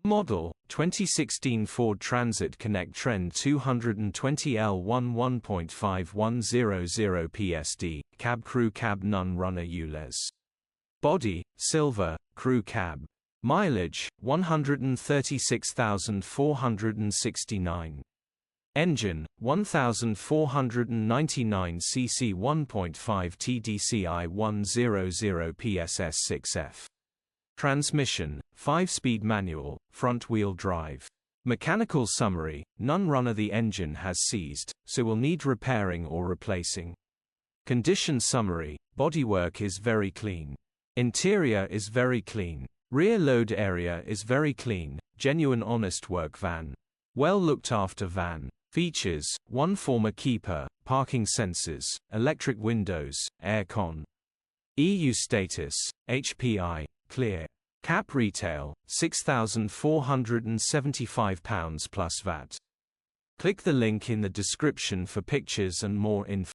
Model, 2016 Ford Transit Connect Trend 220L 1.5 100 PSD, Cab Crew Cab None Runner ULEZ. Body, silver, crew cab. Mileage, 136,469. Engine, 1,499 cc 1.5 TDCI 100 PSS6F. Transmission, 5-speed manual, front-wheel drive. Mechanical summary, none runner. The engine has seized, so will need repairing or replacing. Condition summary, bodywork is very clean. Interior is very clean. Rear load area is very clean, genuine honest work van. Well looked after van. Features, 1 former keeper, parking sensors, electric windows, aircon. EU status, HPI, clear. Cap retail, £6,475 plus VAT. Click the link in the description for pictures and more info.